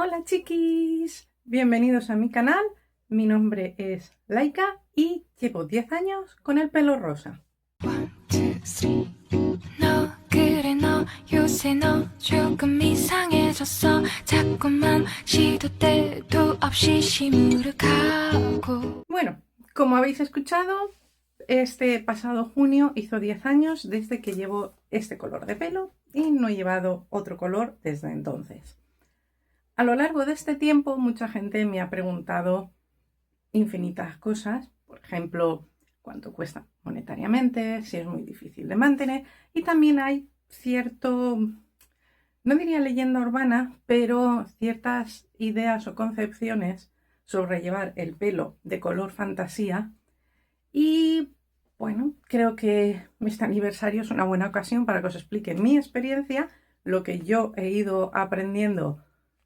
Hola chiquis, bienvenidos a mi canal. Mi nombre es Laika y llevo 10 años con el pelo rosa. 너 그래 너 요새 너 조금 이상해졌어 자꾸만 시도 때도 없이 시무룩하고. Bueno, como habéis escuchado, este pasado junio hizo 10 años desde que llevo este color de pelo y no he llevado otro color desde entonces. A lo largo de este tiempo mucha gente me ha preguntado infinitas cosas, por ejemplo, cuánto cuesta monetariamente, si es muy difícil de mantener, y también hay cierto, no diría leyenda urbana, pero ciertas ideas o concepciones sobre llevar el pelo de color fantasía. Y bueno, creo que este aniversario es una buena ocasión para que os explique mi experiencia, lo que yo he ido aprendiendo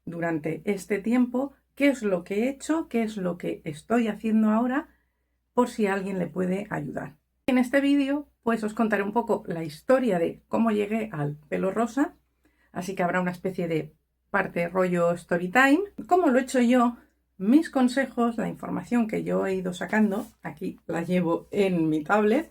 durante este tiempo, qué es lo que he hecho, qué es lo que estoy haciendo ahora, por si a alguien le puede ayudar. En este vídeo pues os contaré un poco la historia de cómo llegué al pelo rosa, así que habrá una especie de parte rollo story time, cómo lo he hecho yo, mis consejos, la información que yo he ido sacando, aquí la llevo en mi tablet,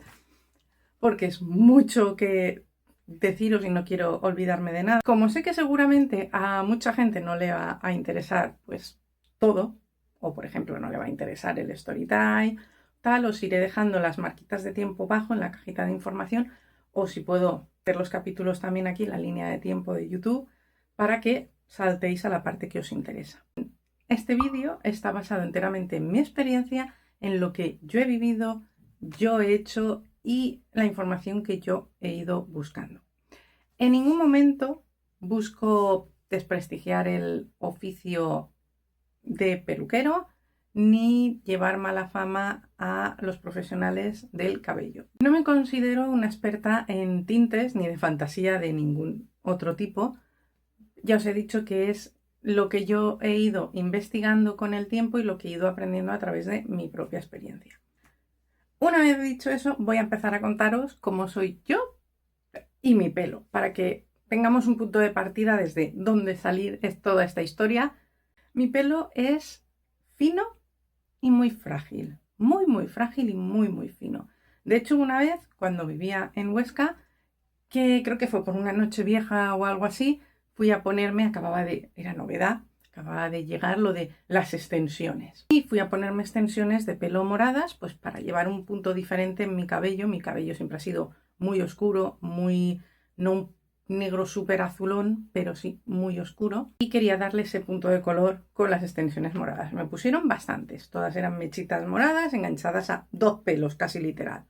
porque es mucho que deciros y no quiero olvidarme de nada. Como sé que seguramente a mucha gente no le va a interesar pues todo, o por ejemplo no le va a interesar el story time, tal, os iré dejando las marquitas de tiempo abajo en la cajita de información, o si puedo ver los capítulos también aquí en la línea de tiempo de YouTube, para que saltéis a la parte que os interesa. Este vídeo está basado enteramente en mi experiencia, en lo que yo he vivido, yo he hecho y la información que yo he ido buscando. En ningún momento busco desprestigiar el oficio de peluquero ni llevar mala fama a los profesionales del cabello. No me considero una experta en tintes ni de fantasía de ningún otro tipo. Ya os he dicho que es lo que yo he ido investigando con el tiempo y lo que he ido aprendiendo a través de mi propia experiencia. Una vez dicho eso, voy a empezar a contaros cómo soy yo y mi pelo, para que tengamos un punto de partida desde dónde salir es toda esta historia. Mi pelo es fino y muy frágil, muy frágil y muy fino. De hecho, una vez, cuando vivía en Huesca, que creo que fue por una noche vieja o algo así, fui a ponerme, era novedad, acababa de llegar lo de las extensiones. Y fui a ponerme extensiones de pelo moradas, pues para llevar un punto diferente en mi cabello. Mi cabello siempre ha sido muy oscuro, no un negro súper azulón, pero sí muy oscuro. Y quería darle ese punto de color con las extensiones moradas. Me pusieron bastantes, todas eran mechitas moradas enganchadas a 2 pelos, casi literal.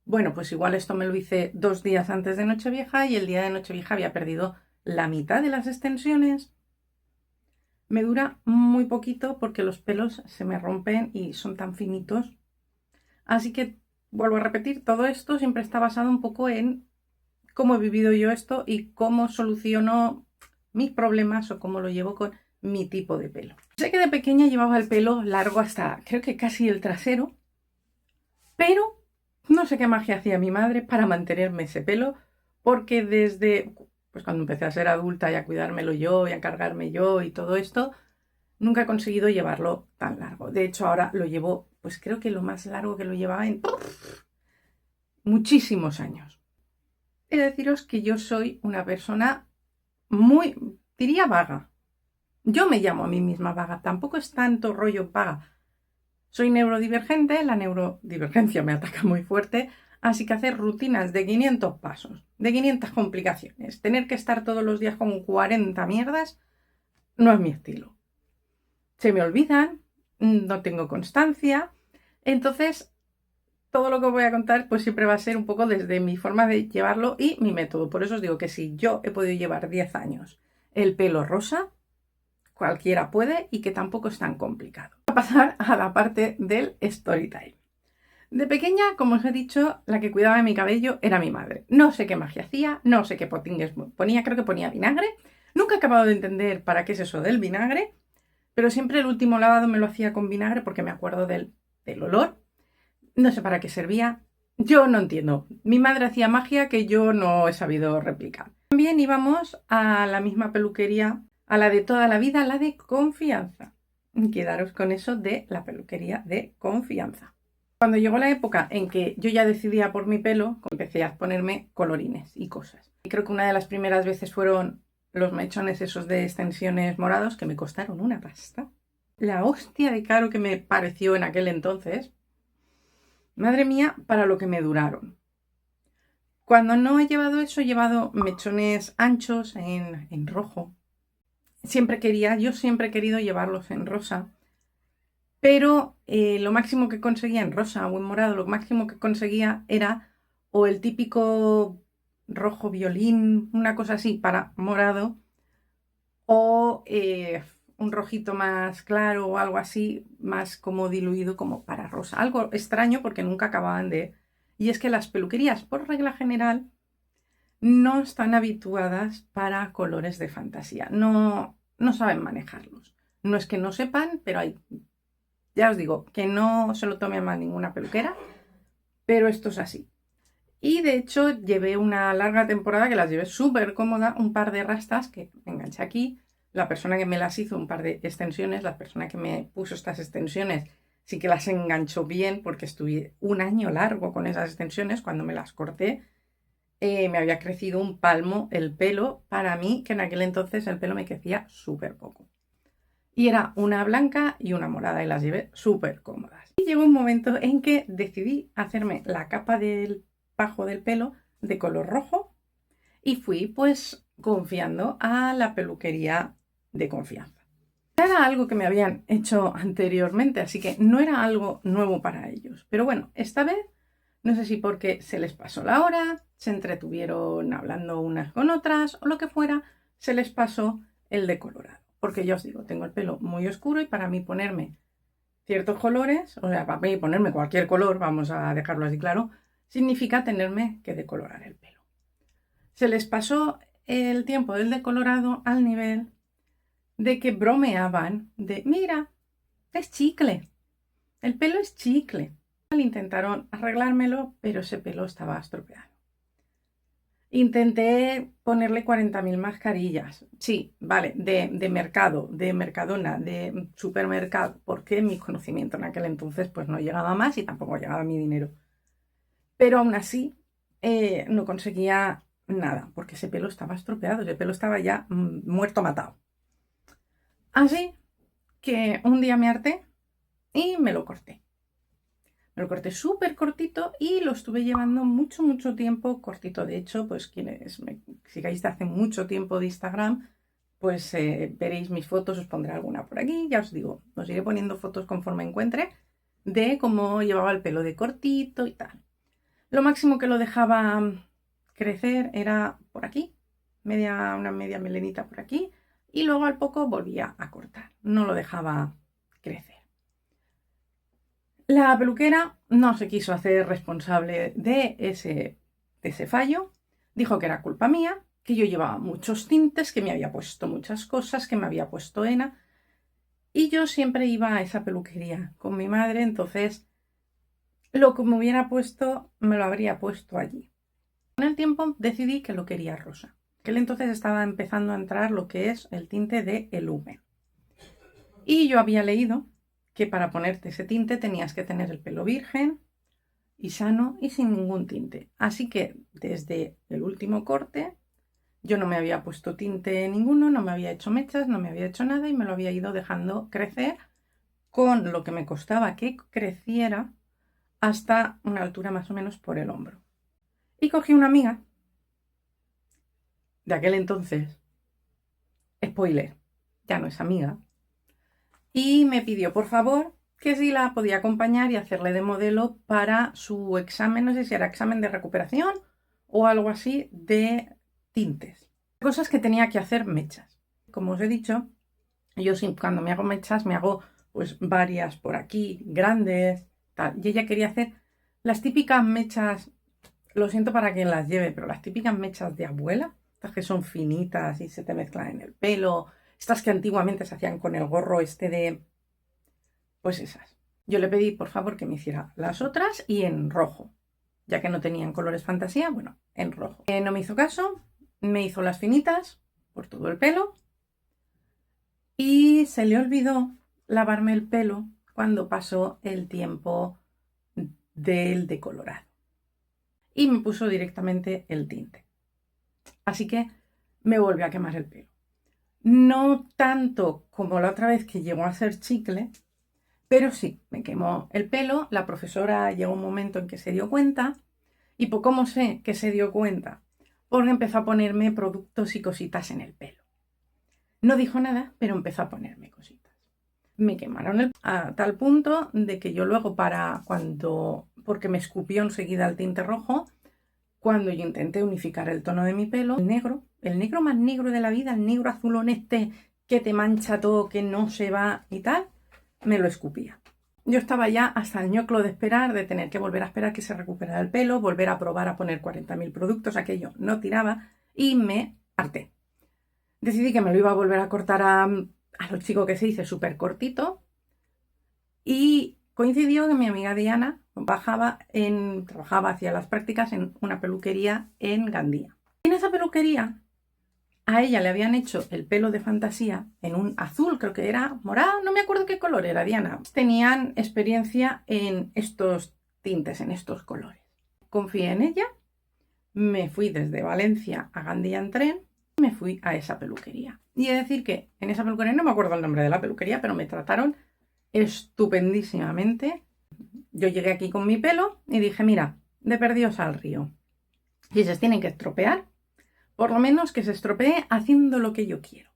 Bueno, pues igual esto me lo hice 2 días antes de Nochevieja y el día de Nochevieja había perdido la mitad de las extensiones. Me dura muy poquito porque los pelos se me rompen y son tan finitos. Así que, vuelvo a repetir, todo esto siempre está basado un poco en cómo he vivido yo esto y cómo soluciono mis problemas o cómo lo llevo con mi tipo de pelo. Sé que de pequeña llevaba el pelo largo hasta, creo que casi el trasero, pero no sé qué magia hacía mi madre para mantenerme ese pelo, porque desde pues cuando empecé a ser adulta y a cuidármelo yo y a cargarme yo y todo esto, nunca he conseguido llevarlo tan largo. De hecho, ahora lo llevo, pues creo que lo más largo que lo llevaba en muchísimos años. He de deciros que yo soy una persona diría vaga. Yo me llamo a mí misma vaga, tampoco es tanto rollo vaga. Soy neurodivergente, la neurodivergencia me ataca muy fuerte, así que hacer rutinas de 500 pasos, de 500 complicaciones, tener que estar todos los días con 40 mierdas, no es mi estilo. Se me olvidan, no tengo constancia, entonces todo lo que os voy a contar pues siempre va a ser un poco desde mi forma de llevarlo y mi método. Por eso os digo que si yo he podido llevar 10 años el pelo rosa, cualquiera puede y que tampoco es tan complicado. Voy a pasar a la parte del story time. De pequeña, como os he dicho, la que cuidaba de mi cabello era mi madre. No sé qué magia hacía, no sé qué potingues ponía, creo que ponía vinagre. Nunca he acabado de entender para qué es eso del vinagre, pero siempre el último lavado me lo hacía con vinagre porque me acuerdo del olor. No sé para qué servía, yo no entiendo. Mi madre hacía magia que yo no he sabido replicar. También íbamos a la misma peluquería a la de toda la vida, la de confianza. Quedaros con eso de la peluquería de confianza. Cuando llegó la época en que yo ya decidía por mi pelo, empecé a ponerme colorines y cosas. Y creo que una de las primeras veces fueron los mechones esos de extensiones morados que me costaron una pasta. La hostia de caro que me pareció en aquel entonces. Madre mía, para lo que me duraron. Cuando no he llevado eso, he llevado mechones anchos en rojo. Yo siempre he querido llevarlos en rosa. Pero lo máximo que conseguía en rosa o en morado, lo máximo que conseguía era o el típico rojo violín, una cosa así para morado, o un rojito más claro o algo así, más como diluido como para rosa. Algo extraño porque nunca acababan de... Y es que las peluquerías, por regla general, no están habituadas para colores de fantasía. No saben manejarlos. No es que no sepan, pero hay... Ya os digo, que no se lo tome a mal ninguna peluquera, pero esto es así. Y de hecho llevé una larga temporada que las llevé súper cómoda, un par de rastas que me enganché aquí. La persona que me las hizo, un par de extensiones, la persona que me puso estas extensiones sí que las enganchó bien porque estuve un año largo con esas extensiones. Cuando me las corté me había crecido un palmo el pelo, para mí, que en aquel entonces el pelo me crecía súper poco. Y era una blanca y una morada y las llevé súper cómodas. Y llegó un momento en que decidí hacerme la capa del pajo del pelo de color rojo y fui pues confiando a la peluquería de confianza. Era algo que me habían hecho anteriormente, así que no era algo nuevo para ellos. Pero bueno, esta vez, no sé si porque se les pasó la hora, se entretuvieron hablando unas con otras o lo que fuera, se les pasó el decolorado. Porque ya os digo, tengo el pelo muy oscuro y para mí ponerme ciertos colores, o sea, para mí ponerme cualquier color, vamos a dejarlo así claro, significa tenerme que decolorar el pelo. Se les pasó el tiempo del decolorado al nivel de que bromeaban de, mira, es chicle, el pelo es chicle. Intentaron arreglármelo, pero ese pelo estaba estropeado. Intenté ponerle 40.000 mascarillas. Sí, vale, de mercado, de Mercadona, de supermercado, porque mi conocimiento en aquel entonces pues no llegaba más y tampoco llegaba mi dinero. Pero aún así no conseguía nada, porque ese pelo estaba estropeado, ese pelo estaba ya muerto, matado. Así que un día me harté y me lo corté. Me lo corté súper cortito y lo estuve llevando mucho tiempo cortito. De hecho, pues quienes me sigáis de hace mucho tiempo de Instagram, pues veréis mis fotos, os pondré alguna por aquí. Ya os digo, os iré poniendo fotos conforme encuentre de cómo llevaba el pelo de cortito y tal. Lo máximo que lo dejaba crecer era por aquí, una media melenita por aquí, y luego al poco volvía a cortar. No lo dejaba crecer. La peluquera no se quiso hacer responsable de ese fallo. Dijo que era culpa mía, que yo llevaba muchos tintes, que me había puesto muchas cosas, que me había puesto henna. Y yo siempre iba a esa peluquería con mi madre, entonces lo que me hubiera puesto, me lo habría puesto allí. Con el tiempo decidí que lo quería rosa. Aquel entonces estaba empezando a entrar lo que es el tinte de Elume. Y yo había leído que para ponerte ese tinte tenías que tener el pelo virgen y sano y sin ningún tinte. Así que desde el último corte yo no me había puesto tinte ninguno, no me había hecho mechas, no me había hecho nada y me lo había ido dejando crecer con lo que me costaba que creciera hasta una altura más o menos por el hombro. Y cogí una amiga de aquel entonces, spoiler, ya no es amiga, y me pidió por favor que si la podía acompañar y hacerle de modelo para su examen, no sé si era examen de recuperación o algo así, de tintes. Cosas que tenía que hacer mechas. Como os he dicho, yo cuando me hago mechas me hago pues varias por aquí, grandes, tal. Y ella quería hacer las típicas mechas, lo siento para quien las lleve, pero las típicas mechas de abuela, estas que son finitas y se te mezclan en el pelo, estas que antiguamente se hacían con el gorro este de... Pues esas. Yo le pedí por favor que me hiciera las otras y en rojo, ya que no tenían colores fantasía, bueno, en rojo. No me hizo caso, me hizo las finitas por todo el pelo y se le olvidó lavarme el pelo cuando pasó el tiempo del decolorado. Y me puso directamente el tinte. Así que me volvió a quemar el pelo. No tanto como la otra vez que llegó a ser chicle, pero sí, me quemó el pelo. La profesora llegó un momento en que se dio cuenta. ¿Y por cómo sé que se dio cuenta? Porque empezó a ponerme productos y cositas en el pelo. No dijo nada, pero empezó a ponerme cositas. Me quemaron a tal punto de que yo luego porque me escupió enseguida el tinte rojo, cuando yo intenté unificar el tono de mi pelo, el negro más negro de la vida, el negro azulón este que te mancha todo, que no se va y tal, me lo escupía. Yo estaba ya hasta el ñoclo de esperar, de tener que volver a esperar que se recuperara el pelo, volver a probar a poner 40.000 productos, aquello no tiraba y me harté. Decidí que me lo iba a volver a cortar a lo chico que se dice, súper cortito, y coincidió que mi amiga Diana trabajaba, hacía las prácticas en una peluquería en Gandía. En esa peluquería a ella le habían hecho el pelo de fantasía en un azul, creo que era morado, no me acuerdo qué color era, Diana. Tenían experiencia en estos tintes, en estos colores. Confié en ella, me fui desde Valencia a Gandía en tren y me fui a esa peluquería. Y he de decir que en esa peluquería, no me acuerdo el nombre de la peluquería, pero me trataron estupendísimamente. Yo llegué aquí con mi pelo y dije, mira, de perdidos al río. Si se tienen que estropear, por lo menos que se estropee haciendo lo que yo quiero.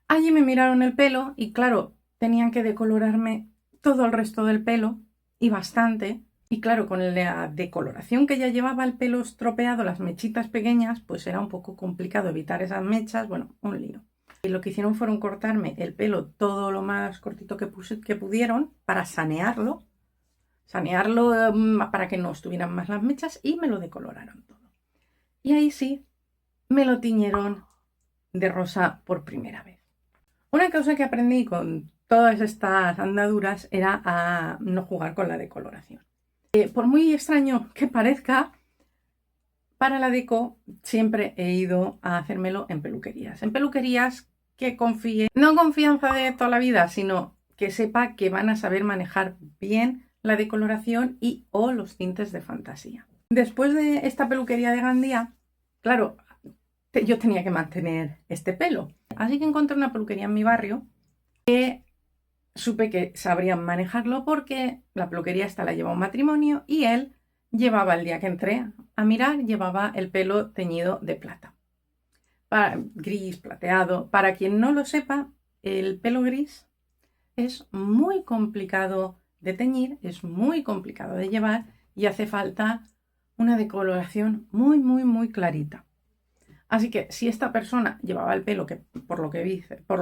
Allí me miraron el pelo y claro, tenían que decolorarme todo el resto del pelo y bastante. Y claro, con la decoloración que ya llevaba el pelo estropeado, las mechitas pequeñas, pues era un poco complicado evitar esas mechas, bueno, un lío. Y lo que hicieron fueron cortarme el pelo todo lo más cortito que pudieron para sanearlo para que no estuvieran más las mechas y me lo decoloraron todo. Y ahí sí, me lo tiñeron de rosa por primera vez. Una cosa que aprendí con todas estas andaduras era a no jugar con la decoloración. Por muy extraño que parezca, para la deco siempre he ido a hacérmelo en peluquerías. En peluquerías que confíe, no confianza de toda la vida, sino que sepa que van a saber manejar bien la decoloración o los tintes de fantasía. Después de esta peluquería de Gandía, claro, yo tenía que mantener este pelo. Así que encontré una peluquería en mi barrio que supe que sabrían manejarlo porque la peluquería esta la lleva un matrimonio y él llevaba, el día que entré a mirar, llevaba el pelo teñido de plata. Gris, plateado. Para quien no lo sepa, el pelo gris es muy complicado de teñir, es muy complicado de llevar y hace falta una decoloración muy, muy, muy clarita. Así que si esta persona llevaba el pelo que por lo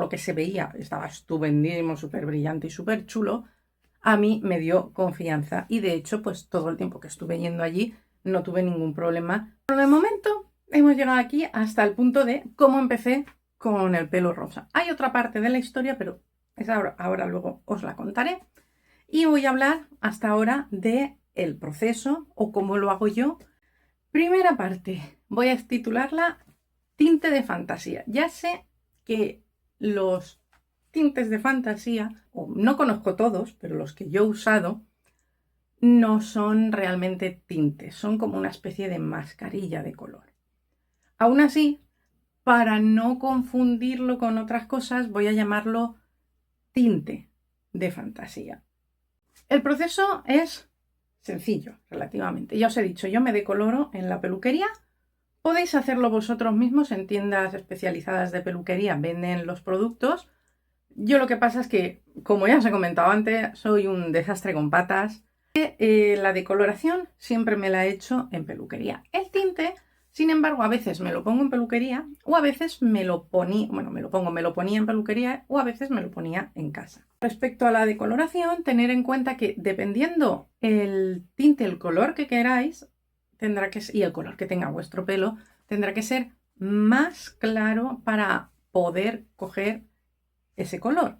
que se veía estaba estupendísimo, súper brillante y súper chulo, a mí me dio confianza y de hecho pues todo el tiempo que estuve yendo allí no tuve ningún problema. Pero de momento hemos llegado aquí hasta el punto de cómo empecé con el pelo rosa. Hay otra parte de la historia, pero ahora luego os la contaré. Y voy a hablar hasta ahora de el proceso o cómo lo hago yo. Primera parte, voy a titularla tinte de fantasía. Ya sé que los tintes de fantasía, o no conozco todos, pero los que yo he usado, no son realmente tintes, son como una especie de mascarilla de color. Aún así, para no confundirlo con otras cosas, voy a llamarlo tinte de fantasía. El proceso es sencillo, relativamente. Ya os he dicho, yo me decoloro en la peluquería. Podéis hacerlo vosotros mismos en tiendas especializadas de peluquería, venden los productos. Yo lo que pasa es que, como ya os he comentado antes, soy un desastre con patas. La decoloración siempre me la he hecho en peluquería. El tinte, sin embargo, a veces me lo pongo en peluquería o a veces me lo ponía en peluquería o a veces me lo ponía en casa. Respecto a la decoloración, tener en cuenta que dependiendo el tinte, el color que queráis, y el color que tenga vuestro pelo, tendrá que ser más claro para poder coger ese color.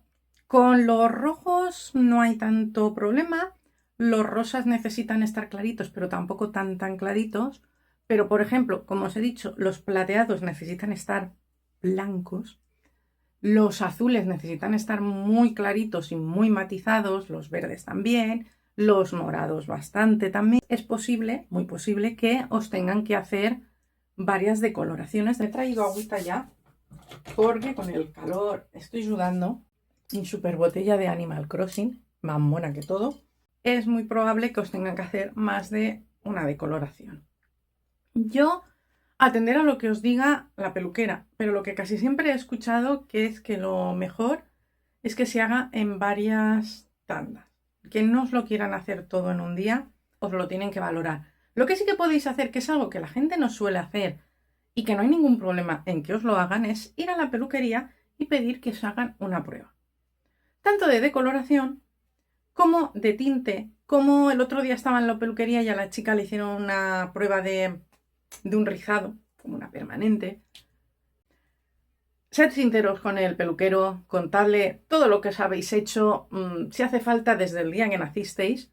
Con los rojos no hay tanto problema. Los rosas necesitan estar claritos, pero tampoco tan claritos. Pero, por ejemplo, como os he dicho, los plateados necesitan estar blancos. Los azules necesitan estar muy claritos y muy matizados, los verdes también, los morados bastante también. Es posible, muy posible, que os tengan que hacer varias decoloraciones. Me he traído agüita ya porque con el calor estoy sudando. Mi super botella de Animal Crossing, más mona que todo. Es muy probable que os tengan que hacer más de una decoloración. Yo atender a lo que os diga la peluquera, pero lo que casi siempre he escuchado que es que lo mejor es que se haga en varias tandas. Que no os lo quieran hacer todo en un día, os lo tienen que valorar. Lo que sí que podéis hacer, que es algo que la gente no suele hacer y que no hay ningún problema en que os lo hagan, es ir a la peluquería y pedir que os hagan una prueba. Tanto de decoloración como de tinte, como el otro día estaba en la peluquería y a la chica le hicieron una prueba de un rizado, como una permanente. Sed sinceros con el peluquero, contadle todo lo que os habéis hecho, si hace falta desde el día en que nacisteis.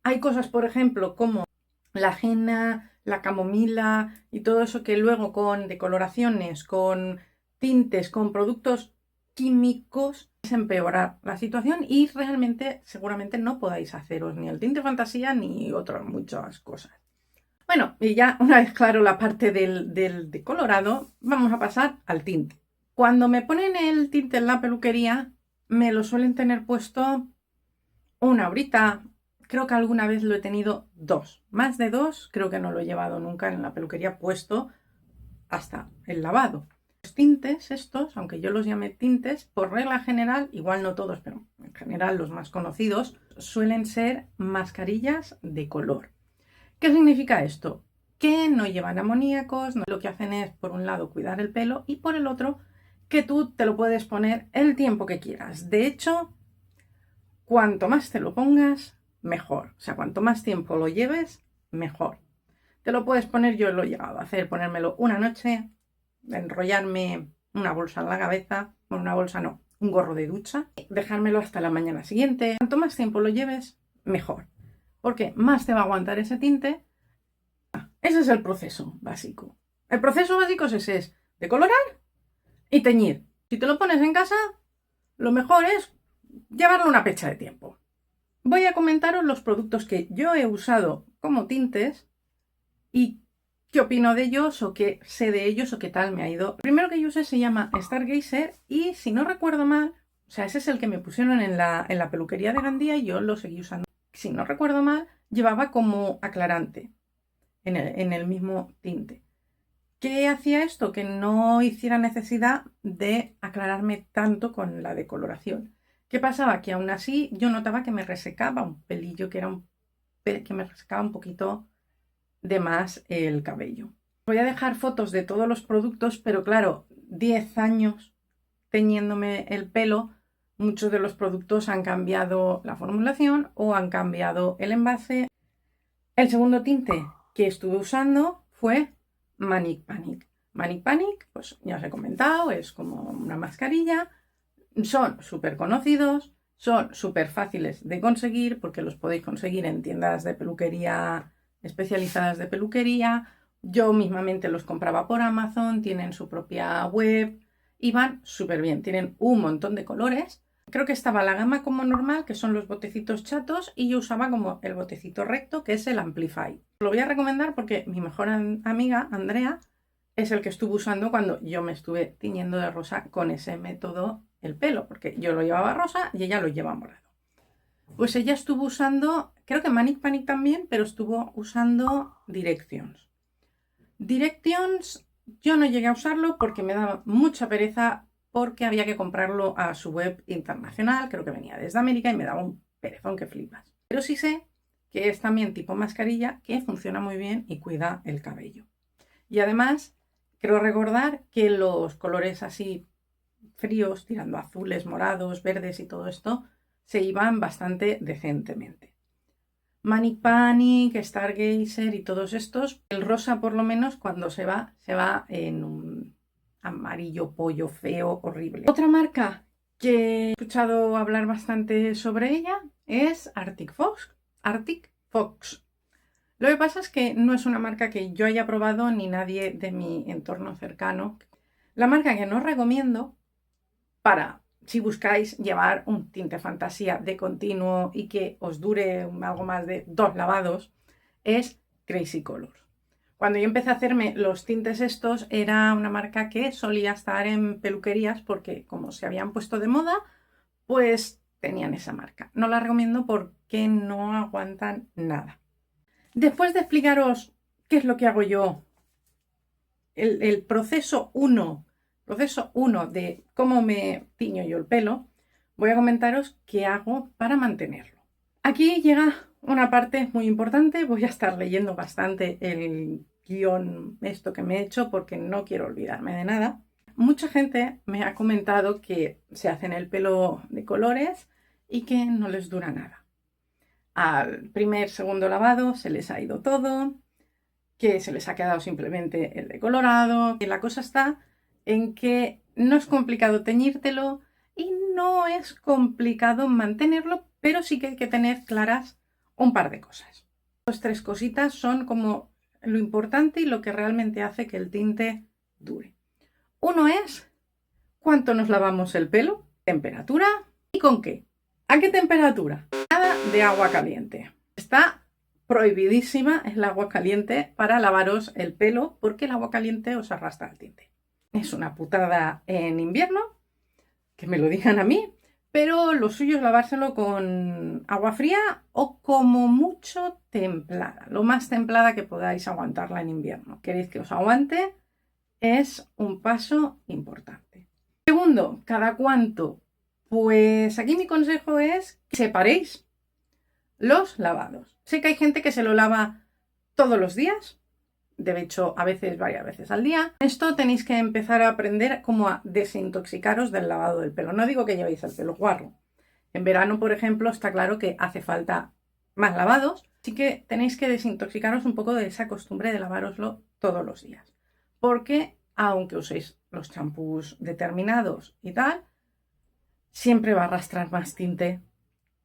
Hay cosas, por ejemplo, como la henna, la camomila y todo eso que luego con decoloraciones, con tintes, con productos químicos es empeorar la situación y realmente seguramente no podáis haceros ni el tinte fantasía ni otras muchas cosas. Bueno, y ya una vez claro la parte del decolorado, vamos a pasar al tinte. Cuando me ponen el tinte en la peluquería, me lo suelen tener puesto una horita. Creo que alguna vez lo he tenido 2. Más de 2 creo que no lo he llevado nunca en la peluquería puesto hasta el lavado. Los tintes estos, aunque yo los llame tintes, por regla general, igual no todos, pero en general los más conocidos, suelen ser mascarillas de color. ¿Qué significa esto? Que no llevan amoníacos, lo que hacen es, por un lado, cuidar el pelo y por el otro, que tú te lo puedes poner el tiempo que quieras. De hecho, cuanto más te lo pongas, mejor. O sea, cuanto más tiempo lo lleves, mejor. Te lo puedes poner, yo lo he llegado a hacer, ponérmelo una noche, enrollarme una bolsa en la cabeza, bueno, una bolsa no, un gorro de ducha, dejármelo hasta la mañana siguiente. Cuanto más tiempo lo lleves, mejor. Porque más te va a aguantar ese tinte. Ese es el proceso básico. El proceso básico es ese, es decolorar y teñir. Si te lo pones en casa, lo mejor es llevarlo una fecha de tiempo. Voy a comentaros los productos que yo he usado como tintes y qué opino de ellos o qué sé de ellos o qué tal me ha ido. El primero que yo usé se llama Stargazer y si no recuerdo mal, o sea, ese es el que me pusieron en la peluquería de Gandía y yo lo seguí usando. Si no recuerdo mal, llevaba como aclarante en el mismo tinte. ¿Qué hacía esto? Que no hiciera necesidad de aclararme tanto con la decoloración. ¿Qué pasaba? Que aún así yo notaba que me resecaba un pelillo, que me resecaba un poquito de más el cabello. Voy a dejar fotos de todos los productos, pero claro, 10 años teñiéndome el pelo, muchos de los productos han cambiado la formulación o han cambiado el envase. El segundo tinte que estuve usando fue Manic Panic. Manic Panic, pues ya os he comentado, es como una mascarilla. Son súper conocidos, son súper fáciles de conseguir porque los podéis conseguir en tiendas de peluquería especializadas de peluquería. Yo mismamente los compraba por Amazon, tienen su propia web y van súper bien. Tienen un montón de colores. Creo que estaba la gama como normal, que son los botecitos chatos, y yo usaba como el botecito recto, que es el Amplify. Lo voy a recomendar porque mi mejor amiga, Andrea, es el que estuve usando cuando yo me estuve tiñendo de rosa con ese método el pelo, porque yo lo llevaba rosa y ella lo lleva morado. Pues ella estuvo usando, creo que Manic Panic también, pero estuvo usando Directions. Directions yo no llegué a usarlo porque me daba mucha pereza, porque había que comprarlo a su web internacional, creo que venía desde América y me daba un perezón que flipas. Pero sí sé que es también tipo mascarilla que funciona muy bien y cuida el cabello. Y además, creo recordar que los colores así fríos, tirando azules, morados, verdes y todo esto, se iban bastante decentemente. Manic Panic, Stargazer y todos estos, el rosa por lo menos cuando se va en un amarillo pollo feo, horrible. Otra marca que he escuchado hablar bastante sobre ella es Arctic Fox. Arctic Fox. Lo que pasa es que no es una marca que yo haya probado ni nadie de mi entorno cercano. La marca que no recomiendo para si buscáis llevar un tinte fantasía de continuo y que os dure algo más de 2 lavados, es Crazy Colors. Cuando yo empecé a hacerme los tintes estos, era una marca que solía estar en peluquerías porque como se habían puesto de moda, pues tenían esa marca. No la recomiendo porque no aguantan nada. Después de explicaros qué es lo que hago yo, el proceso 1 de cómo me tiño yo el pelo, voy a comentaros qué hago para mantenerlo. Aquí llega una parte muy importante. Voy a estar leyendo bastante el guión esto que me he hecho porque no quiero olvidarme de nada. Mucha gente me ha comentado que se hacen el pelo de colores y que no les dura nada. Al segundo lavado se les ha ido todo, que se les ha quedado simplemente el decolorado. Y la cosa está en que no es complicado teñírtelo y no es complicado mantenerlo, pero sí que hay que tener claras un par de cosas. Estas 3 cositas son como lo importante y lo que realmente hace que el tinte dure. Uno es cuánto nos lavamos el pelo, temperatura y con qué. ¿A qué temperatura? Nada de agua caliente. Está prohibidísima el agua caliente para lavaros el pelo porque el agua caliente os arrastra el tinte. Es una putada en invierno, que me lo digan a mí, pero lo suyo es lavárselo con agua fría o como mucho templada, lo más templada que podáis aguantarla en invierno. ¿Queréis que os aguante? Es un paso importante. Segundo, ¿cada cuánto? Pues aquí mi consejo es que separéis los lavados. Sé que hay gente que se lo lava todos los días, de hecho a veces varias veces al día. Esto tenéis que empezar a aprender como a desintoxicaros del lavado del pelo. No digo que llevéis el pelo guarro. En verano, por ejemplo, está claro que hace falta más lavados, así que tenéis que desintoxicaros un poco de esa costumbre de lavároslo todos los días. Porque aunque uséis los champús determinados y tal, siempre va a arrastrar más tinte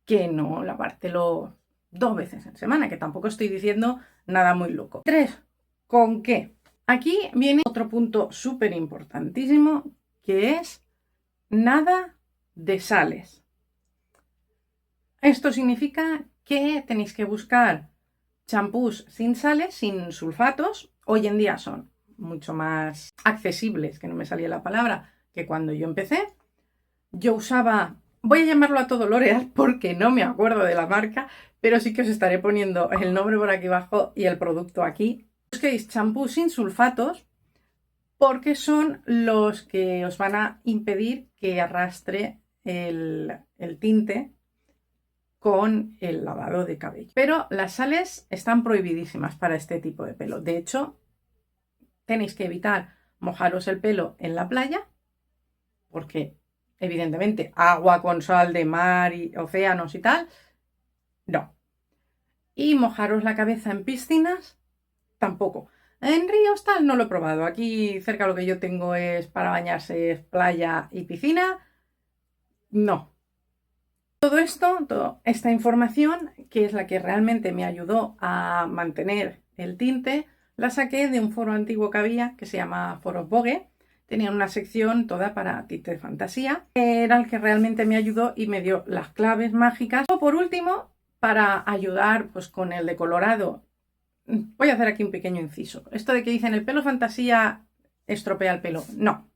que no lavártelo 2 veces en semana, que tampoco estoy diciendo nada muy loco. 3. ¿Con qué? Aquí viene otro punto súper importantísimo, que es nada de sales. Esto significa que tenéis que buscar champús sin sales, sin sulfatos. Hoy en día son mucho más accesibles, que no me salía la palabra, que cuando yo empecé. Yo usaba, voy a llamarlo a todo L'Oréal porque no me acuerdo de la marca, pero sí que os estaré poniendo el nombre por aquí abajo y el producto aquí. Busquéis champús sin sulfatos porque son los que os van a impedir que arrastre el tinte con el lavado de cabello. Pero las sales están prohibidísimas para este tipo de pelo. De hecho, tenéis que evitar mojaros el pelo en la playa porque evidentemente agua con sal de mar y océanos y tal, no. Y mojaros la cabeza en piscinas, tampoco. En ríos tal no lo he probado. Aquí cerca lo que yo tengo es para bañarse, es playa y piscina. No. Todo esto, toda esta información, que es la que realmente me ayudó a mantener el tinte, la saqué de un foro antiguo que había, que se llama Foro Vogue. Tenían una sección toda para tinte de fantasía. Era el que realmente me ayudó y me dio las claves mágicas. O por último, para ayudar pues, con el decolorado, voy a hacer aquí un pequeño inciso. Esto de que dicen el pelo fantasía estropea el pelo. No.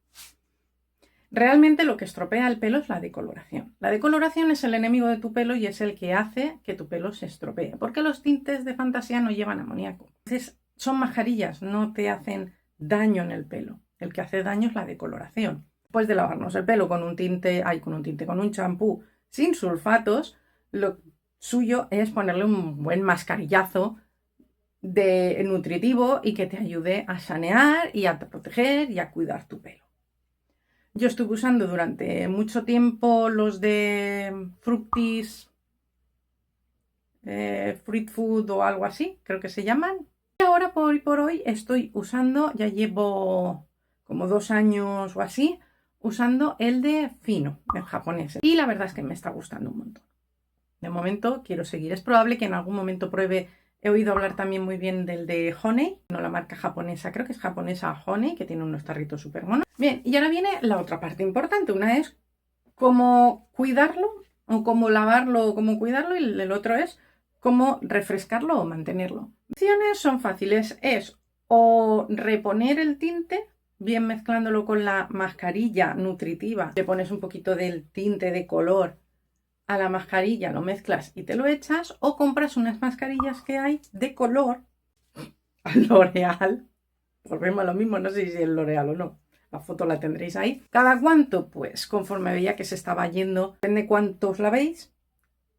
Realmente lo que estropea el pelo es la decoloración. La decoloración es el enemigo de tu pelo y es el que hace que tu pelo se estropee. Porque los tintes de fantasía no llevan amoníaco. Entonces son majarillas, no te hacen daño en el pelo. El que hace daño es la decoloración. Después de lavarnos el pelo con un champú sin sulfatos, lo suyo es ponerle un buen mascarillazo de nutritivo y que te ayude a sanear y a proteger y a cuidar tu pelo. Yo estuve usando durante mucho tiempo los de Fructis, Fruit Food o algo así, creo que se llaman. Y ahora por hoy estoy usando, ya llevo como 2 años o así, usando el de Fino, el japonés. Y la verdad es que me está gustando un montón. De momento quiero seguir. Es probable que en algún momento pruebe. He oído hablar también muy bien del de Honey, no la marca japonesa, creo que es japonesa Honey, que tiene unos tarritos súper monos. Bien, y ahora viene la otra parte importante. Una es cómo cuidarlo, o cómo lavarlo, o cómo cuidarlo, y el otro es cómo refrescarlo o mantenerlo. Las opciones son fáciles, es o reponer el tinte, bien mezclándolo con la mascarilla nutritiva, le pones un poquito del tinte de color a la mascarilla, lo mezclas y te lo echas, o compras unas mascarillas que hay de color al L'Oreal. Volvemos a lo mismo, no sé si es L'Oreal o no. La foto la tendréis ahí. ¿Cada cuánto? Pues conforme veía que se estaba yendo, depende cuántos lavéis,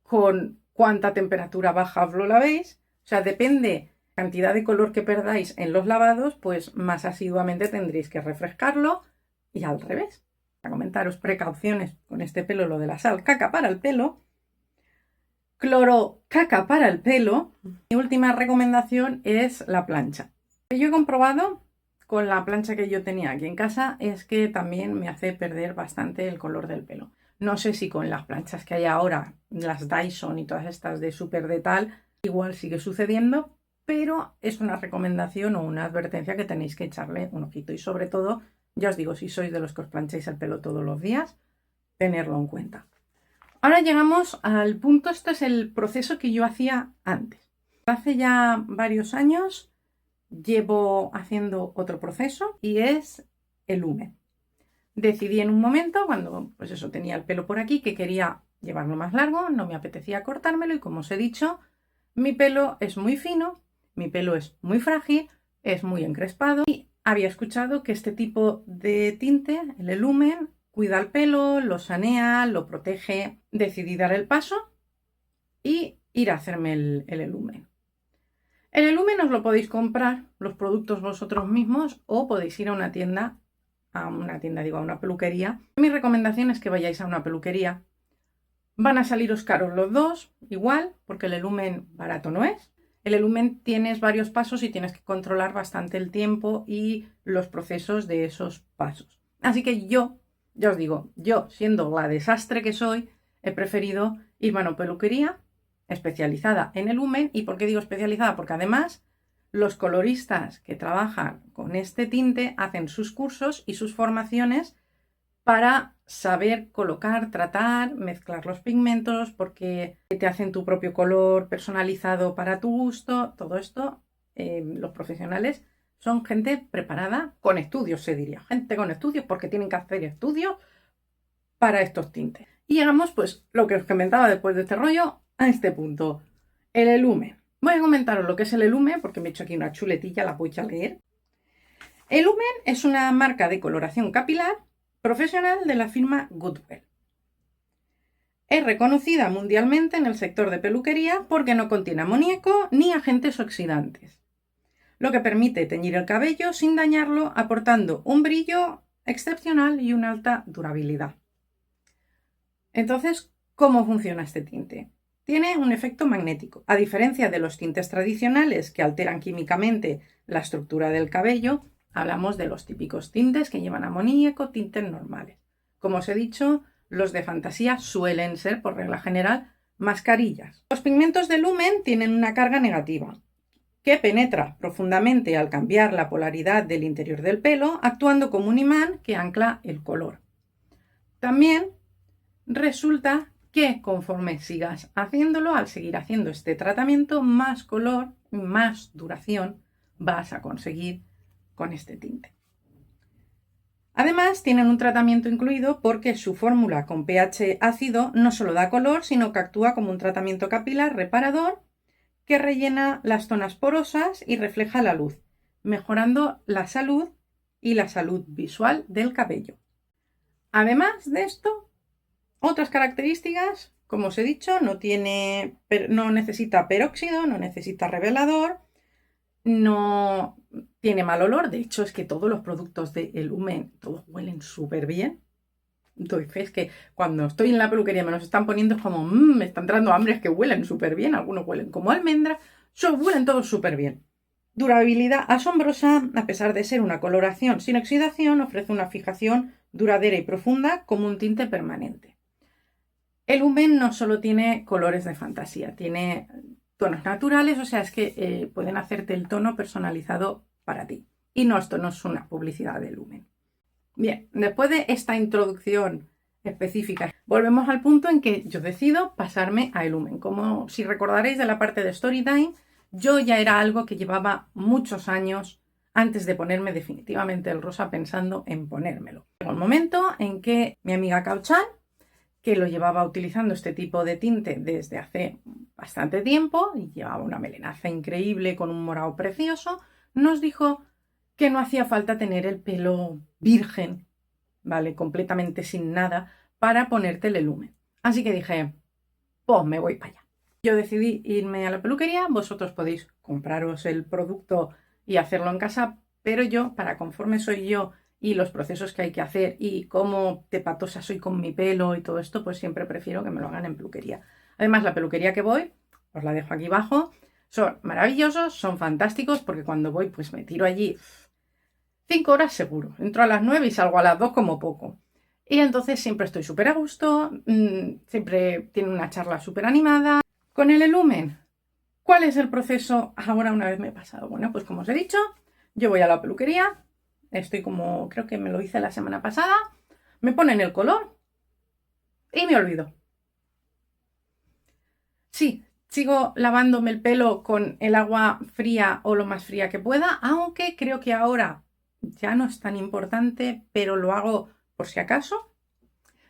con cuánta temperatura baja os lo lavéis. O sea, depende la cantidad de color que perdáis en los lavados, pues más asiduamente tendréis que refrescarlo, y al revés. Para comentaros precauciones con este pelo, lo de la sal caca para el pelo, cloro caca para el pelo. Mi última recomendación es la plancha. Lo que yo he comprobado con la plancha que yo tenía aquí en casa es que también me hace perder bastante el color del pelo. No sé si con las planchas que hay ahora, las Dyson y todas estas de súper de tal, igual sigue sucediendo, pero es una recomendación o una advertencia que tenéis que echarle un ojito. Y sobre todo, ya os digo, si sois de los que os plancháis el pelo todos los días, tenerlo en cuenta. Ahora llegamos al punto, este es el proceso que yo hacía antes. Hace ya varios años llevo haciendo otro proceso y es el lumen. Decidí en un momento, cuando pues eso, tenía el pelo por aquí, que quería llevarlo más largo, no me apetecía cortármelo, y como os he dicho, mi pelo es muy fino, mi pelo es muy frágil, es muy encrespado, y había escuchado que este tipo de tinte, el lumen, cuida el pelo, lo sanea, lo protege. Decidí dar el paso y ir a hacerme el lumen. El lumen os lo podéis comprar, los productos vosotros mismos, o podéis ir a una tienda, a una peluquería. Mi recomendación es que vayáis a una peluquería. Van a saliros caros los dos, igual, porque el lumen barato no es. El lumen tienes varios pasos y tienes que controlar bastante el tiempo y los procesos de esos pasos. Así que yo, ya os digo, yo siendo la desastre que soy, he preferido irme a una peluquería especializada en el lumen. ¿Y por qué digo especializada? Porque además los coloristas que trabajan con este tinte hacen sus cursos y sus formaciones para saber colocar, tratar, mezclar los pigmentos, porque te hacen tu propio color personalizado para tu gusto. Todo esto, los profesionales son gente preparada, con estudios se diría, gente con estudios, porque tienen que hacer estudios para estos tintes. Y llegamos, pues, lo que os comentaba después de este rollo, a este punto, el lumen. Voy a comentaros lo que es el lumen, porque me he hecho aquí una chuletilla, la voy a leer. El lumen es una marca de coloración capilar profesional de la firma Goodwell. Es reconocida mundialmente en el sector de peluquería porque no contiene amoníaco ni agentes oxidantes, lo que permite teñir el cabello sin dañarlo, aportando un brillo excepcional y una alta durabilidad. Entonces, ¿cómo funciona este tinte? Tiene un efecto magnético. A diferencia de los tintes tradicionales que alteran químicamente la estructura del cabello, hablamos de los típicos tintes que llevan amoníaco, tintes normales. Como os he dicho, los de fantasía suelen ser, por regla general, mascarillas. Los pigmentos de lumen tienen una carga negativa, que penetra profundamente al cambiar la polaridad del interior del pelo, actuando como un imán que ancla el color. También resulta que conforme sigas haciéndolo, al seguir haciendo este tratamiento, más color, más duración vas a conseguir con este tinte. Además, tienen un tratamiento incluido porque su fórmula con pH ácido no solo da color, sino que actúa como un tratamiento capilar reparador que rellena las zonas porosas y refleja la luz, mejorando la salud y la salud visual del cabello. Además de esto, otras características, como os he dicho, no necesita peróxido, no necesita revelador, no tiene mal olor. De hecho, es que todos los productos de lumen, todos huelen súper bien. Doy fe, es que cuando estoy en la peluquería me los están poniendo, es como, me está entrando hambre, es que huelen súper bien. Algunos huelen como almendra, huelen todos súper bien. Durabilidad asombrosa, a pesar de ser una coloración sin oxidación, ofrece una fijación duradera y profunda como un tinte permanente. El lumen no solo tiene colores de fantasía, tiene tonos naturales, o sea, es que pueden hacerte el tono personalizado para ti. Y no, esto no es una publicidad de lumen. Bien, después de esta introducción específica, volvemos al punto en que yo decido pasarme a Elumen. Como si recordaréis de la parte de Storytime, yo ya era algo que llevaba muchos años antes de ponerme definitivamente el rosa pensando en ponérmelo. Llegó el momento en que mi amiga Kauchan, que lo llevaba utilizando este tipo de tinte desde hace bastante tiempo y llevaba una melenaza increíble con un morado precioso, nos dijo que no hacía falta tener el pelo virgen, ¿vale? Completamente sin nada para ponerte el Elumen. Así que dije, pues me voy para allá. Yo decidí irme a la peluquería, vosotros podéis compraros el producto y hacerlo en casa, pero yo, para conforme soy yo y los procesos que hay que hacer y cómo de patosa soy con mi pelo y todo esto, pues siempre prefiero que me lo hagan en peluquería. Además, la peluquería que voy, os la dejo aquí abajo, son maravillosos, son fantásticos, porque cuando voy pues me tiro allí 5 horas seguro. Entro a las 9 y salgo a las 2 como poco. Y entonces siempre estoy súper a gusto, siempre tiene una charla súper animada. Con el Elumen, ¿cuál es el proceso ahora una vez me he pasado? Bueno, pues como os he dicho, yo voy a la peluquería, estoy como, creo que me lo hice la semana pasada, me ponen el color y me olvido. Sí, sigo lavándome el pelo con el agua fría o lo más fría que pueda, aunque creo que ahora ya no es tan importante, pero lo hago por si acaso.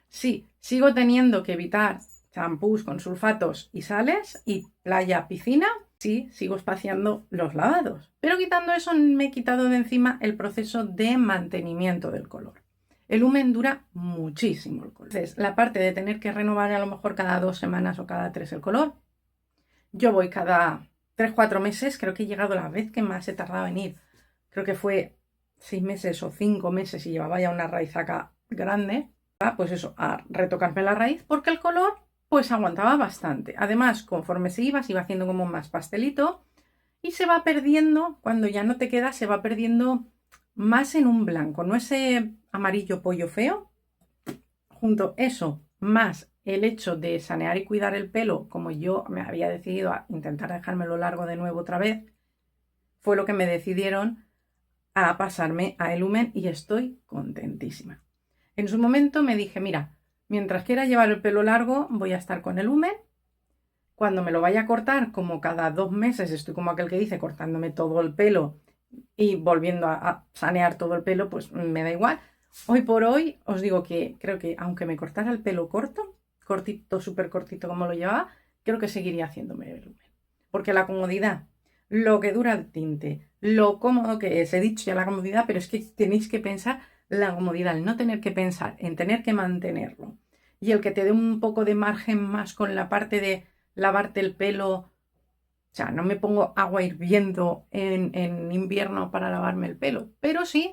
Sí, sigo teniendo que evitar champús con sulfatos y sales y playa, piscina. Sí, sigo espaciando los lavados. Pero quitando eso me he quitado de encima el proceso de mantenimiento del color. El Lumen dura muchísimo el color. Entonces, la parte de tener que renovar a lo mejor cada 2 semanas o cada 3 el color, yo voy cada 3-4 meses. Creo que he llegado la vez que más he tardado en ir. Creo que fue 6 meses o 5 meses y llevaba ya una raíz acá grande. Pues eso, a retocarme la raíz porque el color pues aguantaba bastante. Además, conforme se iba haciendo como más pastelito y se va perdiendo, cuando ya no te queda, se va perdiendo más en un blanco, no ese amarillo pollo feo. Junto eso, más el hecho de sanear y cuidar el pelo, como yo me había decidido a intentar dejármelo largo de nuevo otra vez, fue lo que me decidieron a pasarme a Elumen y estoy contentísima. En su momento me dije, mira, mientras quiera llevar el pelo largo voy a estar con Elumen. Cuando me lo vaya a cortar, como cada 2 meses, estoy como aquel que dice, cortándome todo el pelo y volviendo a sanear todo el pelo, pues me da igual. Hoy por hoy os digo que creo que aunque me cortara el pelo cortito, súper cortito como lo llevaba, creo que seguiría haciéndome Elumen. Porque la comodidad, lo que dura el tinte, lo cómodo que es, he dicho ya la comodidad, pero es que tenéis que pensar la comodidad, el no tener que pensar en tener que mantenerlo y el que te dé un poco de margen más con la parte de lavarte el pelo. O sea, no me pongo agua hirviendo en invierno para lavarme el pelo, pero sí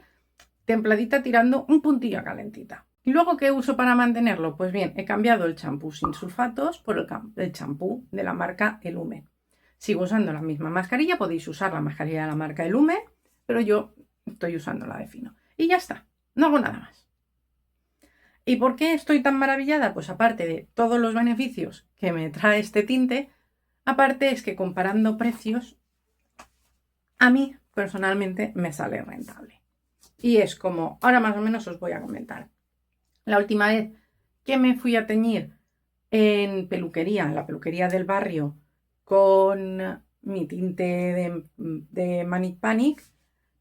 templadita tirando un puntillo a calentita. ¿Y luego qué uso para mantenerlo? Pues bien, he cambiado el champú sin sulfatos por el champú de la marca Elumen. Sigo usando la misma mascarilla, podéis usar la mascarilla de la marca Elumen, pero yo estoy usando la de Fino. Y ya está. No hago nada más. ¿Y por qué estoy tan maravillada? Pues aparte de todos los beneficios que me trae este tinte, aparte es que comparando precios, a mí personalmente me sale rentable. Y es como, ahora más o menos os voy a comentar. La última vez que me fui a teñir en la peluquería del barrio, con mi tinte de Manic Panic,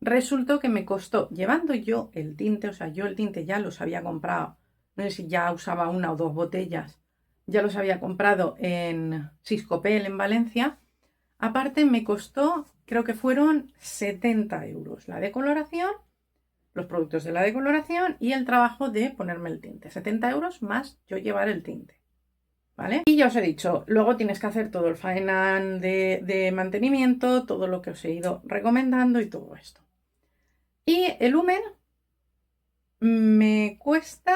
resultó que me costó, llevando yo el tinte, o sea, yo el tinte ya los había comprado, no sé si ya usaba 1 o 2 botellas, ya los había comprado en Siscopel en Valencia. Aparte me costó, creo que fueron 70 euros la decoloración, los productos de la decoloración y el trabajo de ponerme el tinte. 70 euros más yo llevar el tinte, ¿vale? Y ya os he dicho, luego tienes que hacer todo el faenán de mantenimiento, todo lo que os he ido recomendando y todo esto. Y el Lumen me cuesta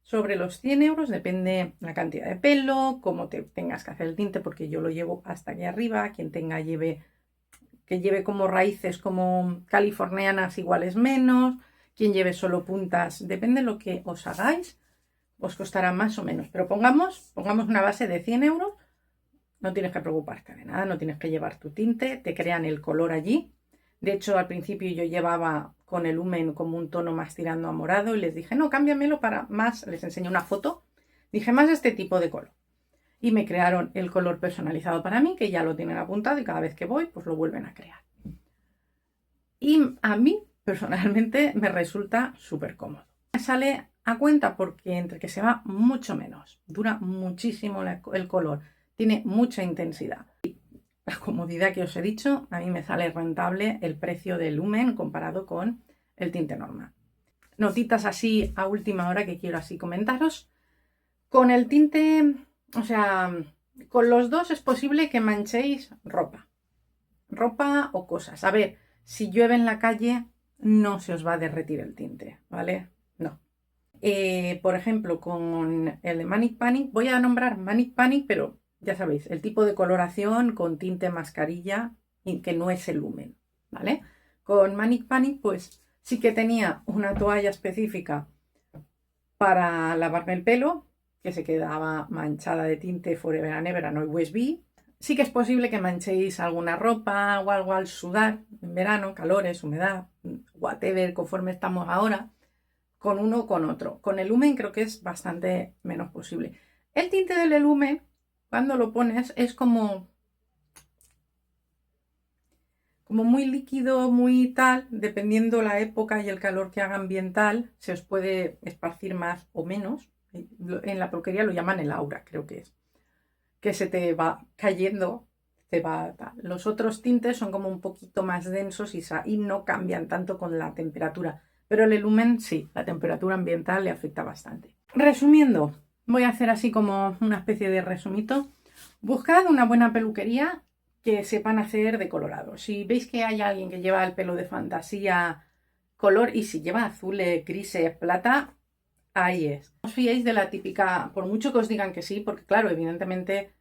sobre los 100 euros, depende la cantidad de pelo, cómo te tengas que hacer el tinte, porque yo lo llevo hasta aquí arriba. Quien tenga que lleve como raíces como californianas iguales menos, quien lleve solo puntas, depende de lo que os hagáis, os costará más o menos. Pero pongamos una base de 100 euros, no tienes que preocuparte de nada, no tienes que llevar tu tinte, te crean el color allí. De hecho, al principio yo llevaba con el Lumen como un tono más tirando a morado y les dije, no, cámbiamelo para más. Les enseñé una foto Dije, más este tipo de color. Y me crearon el color personalizado para mí, que ya lo tienen apuntado y cada vez que voy, pues lo vuelven a crear. Y a mí, personalmente, me resulta súper cómodo. Me sale a cuenta porque entre que se va mucho menos, dura muchísimo el color, tiene mucha intensidad. Y la comodidad que os he dicho, a mí me sale rentable el precio del lumen comparado con el tinte normal. Notitas así a última hora que quiero así comentaros. Con el tinte, o sea, con los dos es posible que manchéis ropa o cosas. A ver, si llueve en la calle no se os va a derretir el tinte, ¿vale? No. Por ejemplo, con el de Manic Panic, voy a nombrar Manic Panic, pero ya sabéis, el tipo de coloración con tinte mascarilla y que no es el lumen, ¿vale? Con Manic Panic, pues sí que tenía una toalla específica para lavarme el pelo, que se quedaba manchada de tinte Forever and Ever, no always be. Sí que es posible que manchéis alguna ropa o algo al sudar en verano, calores, humedad, whatever, conforme estamos ahora, con uno o con otro. Con el lumen creo que es bastante menos posible. El tinte del lumen, cuando lo pones, es como muy líquido, muy tal, dependiendo la época y el calor que haga ambiental, se os puede esparcir más o menos. En la peluquería lo llaman el aura, creo que es. Que se te va cayendo, tal. Los otros tintes son como un poquito más densos y no cambian tanto con la temperatura. Pero el lumen sí, la temperatura ambiental le afecta bastante. Resumiendo, voy a hacer así como una especie de resumito. Buscad una buena peluquería que sepan hacer decolorado. Si veis que hay alguien que lleva el pelo de fantasía color y si lleva azules, grises, plata, ahí es. No os fiéis de la típica, por mucho que os digan que sí, porque claro, evidentemente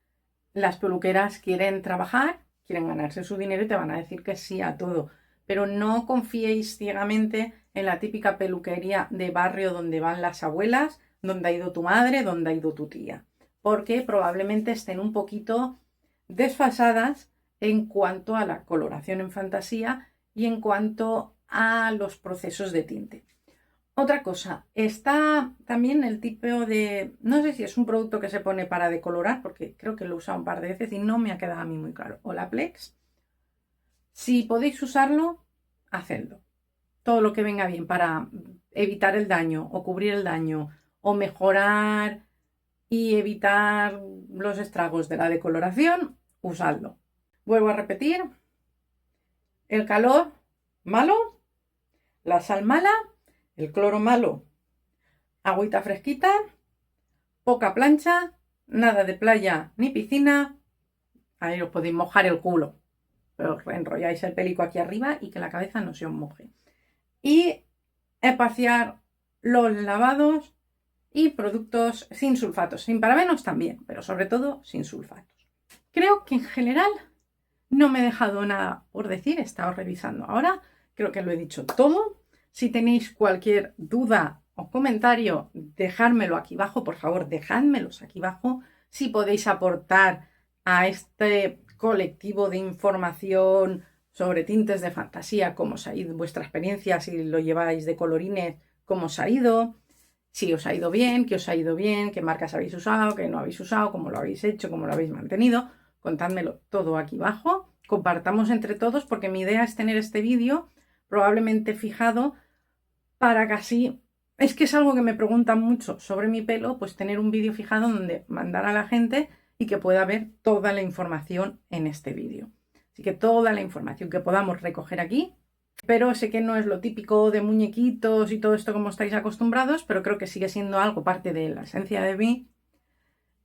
las peluqueras quieren trabajar, quieren ganarse su dinero y te van a decir que sí a todo. Pero no confiéis ciegamente en la típica peluquería de barrio donde van las abuelas, donde ha ido tu madre, donde ha ido tu tía. Porque probablemente estén un poquito desfasadas en cuanto a la coloración en fantasía y en cuanto a los procesos de tinte. Otra cosa, está también el tipo de, no sé si es un producto que se pone para decolorar, porque creo que lo he usado un par de veces y no me ha quedado a mí muy claro. Olaplex. Si podéis usarlo, hacedlo. Todo lo que venga bien para evitar el daño o cubrir el daño o mejorar y evitar los estragos de la decoloración, usadlo. Vuelvo a repetir, el calor malo, la sal mala, el cloro malo, agüita fresquita, poca plancha, nada de playa ni piscina, ahí os podéis mojar el culo, pero enrolláis el pelico aquí arriba y que la cabeza no se os moje. Y espaciar los lavados y productos sin sulfatos, sin parabenos también, pero sobre todo sin sulfatos. Creo que en general no me he dejado nada por decir, he estado revisando ahora, creo que lo he dicho todo. Si tenéis cualquier duda o comentario, dejádmelo aquí abajo, por favor, dejádmelos aquí abajo. Si podéis aportar a este colectivo de información sobre tintes de fantasía, cómo os ha ido vuestra experiencia, si lo lleváis de colorines, cómo os ha ido, si os ha ido bien, qué os ha ido bien, qué marcas habéis usado, qué no habéis usado, cómo lo habéis hecho, cómo lo habéis mantenido. Contádmelo todo aquí abajo, compartamos entre todos porque mi idea es tener este vídeo probablemente fijado para que así, es que es algo que me preguntan mucho sobre mi pelo, pues tener un vídeo fijado donde mandar a la gente y que pueda ver toda la información en este vídeo. Así que toda la información que podamos recoger aquí, pero sé que no es lo típico de muñequitos y todo esto como estáis acostumbrados, pero creo que sigue siendo algo parte de la esencia de mí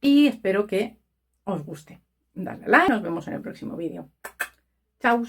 y espero que os guste. Dale a like, nos vemos en el próximo vídeo. ¡Chao!